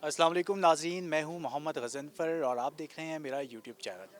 अस्सलाम वालेकुम नाज़रीन, मैं हूं मोहम्मद गज़नफ़र और आप देख रहे हैं मेरा यूट्यूब चैनल।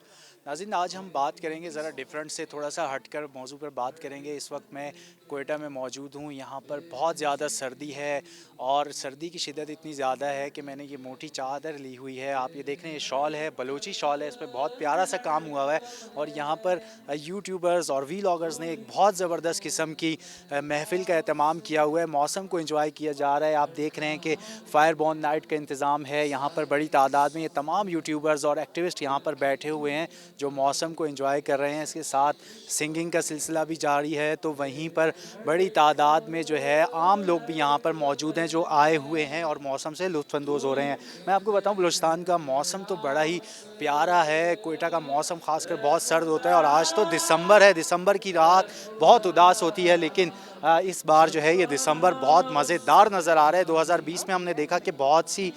नाज़रीन, आज हम बात करेंगे ज़रा डिफरेंट से, थोड़ा सा हटकर मौजू पर बात करेंगे। इस वक्त मैं कोयटा में मौजूद हूं। यहाँ पर बहुत ज़्यादा सर्दी है और सर्दी की शिद्दत इतनी ज़्यादा है कि मैंने ये मोटी चादर ली हुई है। आप ये देख रहे हैं, ये शॉल है, बलोची शॉल है, इस पर बहुत प्यारा सा काम हुआ हुआ है। और यहाँ पर यूट्यूबर्स और वीलॉगर्स ने एक बहुत ज़बरदस्त किस्म की महफ़िल का एहतमाम किया हुआ है। मौसम को एंजॉय किया जा रहा है। आप देख रहे हैं कि फायर बॉन नाइट का इंतज़ाम है। यहाँ पर बड़ी तादाद में ये तमाम यूट्यूबर्स और एक्टिविस्ट यहाँ पर बैठे हुए हैं जो मौसम को एंजॉय कर रहे हैं। इसके साथ सिंगिंग का सिलसिला भी जारी है। तो वहीं पर बड़ी तादाद में जो है आम लोग भी यहाँ पर मौजूद हैं जो आए हुए हैं और मौसम से लुत्फ़अंदोज़ हो रहे हैं। मैं आपको बताऊँ, बलूचिस्तान का मौसम तो बड़ा ही प्यारा है। कोयटा का मौसम ख़ासकर बहुत सर्द होता है और आज तो दिसंबर है। दिसंबर की रात बहुत उदास होती है, लेकिन इस बार जो है ये दिसंबर बहुत मज़ेदार नज़र आ रहा है। 2020 में हमने देखा कि बहुत सी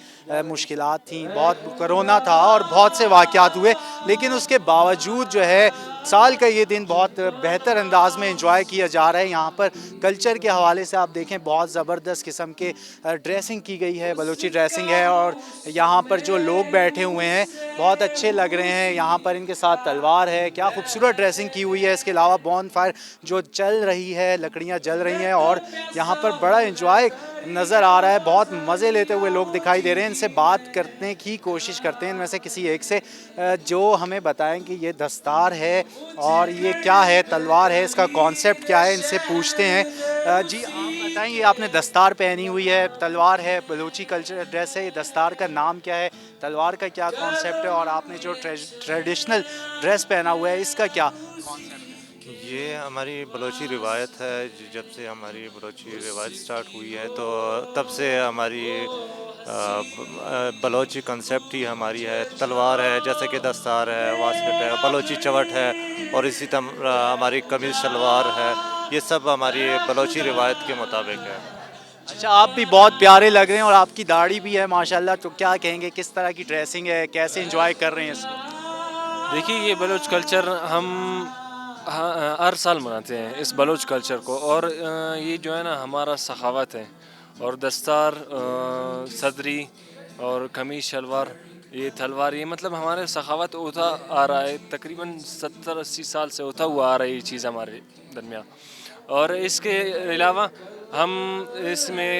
मुश्किलात थी, बहुत कोरोना था और बहुत से वाक़यात हुए, लेकिन उसके बावजूद जो है साल का ये दिन बहुत बेहतर अंदाज में एंजॉय किया जा रहा है। यहाँ पर कल्चर के हवाले से आप देखें, बहुत ज़बरदस्त किस्म के ड्रेसिंग की गई है, बलूची ड्रेसिंग है। और यहाँ पर जो लोग बैठे हुए हैं बहुत अच्छे लग रहे हैं। यहाँ पर इनके साथ तलवार है, क्या खूबसूरत ड्रेसिंग की हुई है। इसके अलावा बॉन फायर जो चल रही है, लकड़ियाँ जल रही हैं और यहाँ पर बड़ा इंजॉय नज़र आ रहा है। बहुत मज़े लेते हुए लोग दिखाई दे रहे हैं। इनसे बात करने की कोशिश करते हैं, इनमें से किसी एक से, जो हमें बताएं कि ये दस्तार है और ये क्या है, तलवार है, इसका कॉन्सेप्ट क्या है, इनसे पूछते हैं। जी आप बताएं, ये आपने दस्तार पहनी हुई है, तलवार है, बलूची कल्चर ड्रेस है, ये दस्तार का नाम क्या है, तलवार का क्या कॉन्सेप्ट है और आपने जो ट्रेडिशनल ड्रेस पहना हुआ है इसका क्या कॉन्सेप्ट है? ये हमारी बलोची रिवायत है। जब से हमारी बलोची रिवायत स्टार्ट हुई है तो तब से हमारी बलोची कंसेप्ट ही हमारी है। तलवार है, जैसे कि दस्तार है, वास्कट है, बलोची चवट है और इसी तरह हमारी कमीज़ शलवार है। ये सब हमारी बलोची रिवायत के मुताबिक है। अच्छा, आप भी बहुत प्यारे लग रहे हैं और आपकी दाढ़ी भी है माशाल्लाह। तो क्या कहेंगे, किस तरह की ड्रेसिंग है, कैसे एंजॉय कर रहे हैं इसको? देखिए, ये बलूच कल्चर हम हर साल मनाते हैं इस बलूच कल्चर को। और ये जो है ना हमारा सखावत है। और दस्तार, सदरी और कमीज शलवार, ये तलवार, ये मतलब हमारे सखावत होता आ रहा है। तकरीबन 70-80 साल से होता हुआ आ रहा है ये चीज़ हमारे दरमियान। और इसके अलावा हम इसमें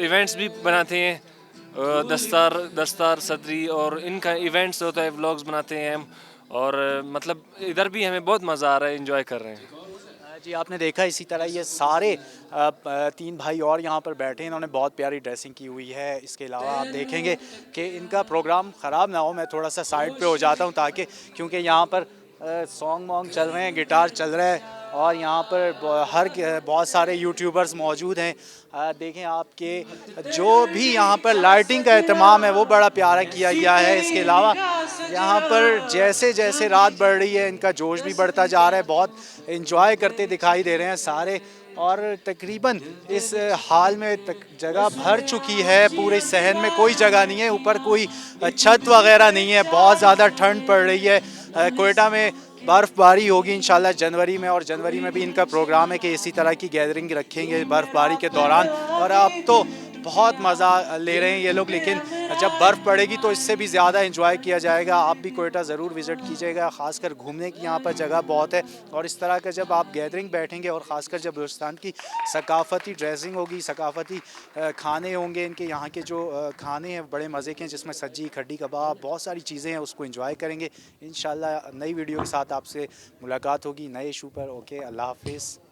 इवेंट्स भी बनाते हैं। दस्तार दस्तार सदरी और इनका इवेंट्स होता है, व्लॉग्स बनाते हैं हम। और मतलब इधर भी हमें बहुत मज़ा आ रहा है, एंजॉय कर रहे हैं। जी आपने देखा, इसी तरह ये सारे तीन भाई और यहाँ पर बैठे हैं, इन्होंने बहुत प्यारी ड्रेसिंग की हुई है। इसके अलावा आप देखेंगे कि इनका प्रोग्राम ख़राब ना हो, मैं थोड़ा सा साइड पे हो जाता हूँ ताकि, क्योंकि यहाँ पर सॉन्ग वॉन्ग चल रहे हैं, गिटार चल रहा है और यहाँ पर बहुत सारे यूट्यूबर्स मौजूद हैं। देखें आपके जो भी यहाँ पर लाइटिंग का एहतमाम है वो बड़ा प्यारा किया गया है। इसके अलावा यहाँ पर जैसे जैसे रात बढ़ रही है इनका जोश भी बढ़ता जा रहा है, बहुत इंजॉय करते दिखाई दे रहे हैं सारे। और तकरीबन इस हाल में जगह भर चुकी है, पूरे शहर में कोई जगह नहीं है, ऊपर कोई छत वगैरह नहीं है, बहुत ज़्यादा ठंड पड़ रही है। कोयटा में बर्फ़बारी होगी इंशाल्लाह जनवरी में, और जनवरी में भी इनका प्रोग्राम है कि इसी तरह की गैदरिंग रखेंगे बर्फ़बारी के दौरान। और अब तो बहुत मज़ा ले रहे हैं ये लोग, लेकिन जब बर्फ़ पड़ेगी तो इससे भी ज़्यादा इंजॉय किया जाएगा। आप भी कोयटा ज़रूर विज़िट कीजिएगा, ख़ासकर घूमने की यहाँ पर जगह बहुत है। और इस तरह का जब आप गैदरिंग बैठेंगे और ख़ासकर जब बलूचिस्तान की सकाफ़ती ड्रेसिंग होगी, सकाफ़ती खाने होंगे, इनके यहाँ के जो खाने हैं बड़े मज़े के हैं, जिसमें सज्जी, खड्डी कबाब, बहुत सारी चीज़ें हैं, उसको इंजॉय करेंगे। इंशाल्लाह नई वीडियो के साथ आपसे मुलाकात होगी नए इशू पर। ओके, अल्लाह हाफ़िज़।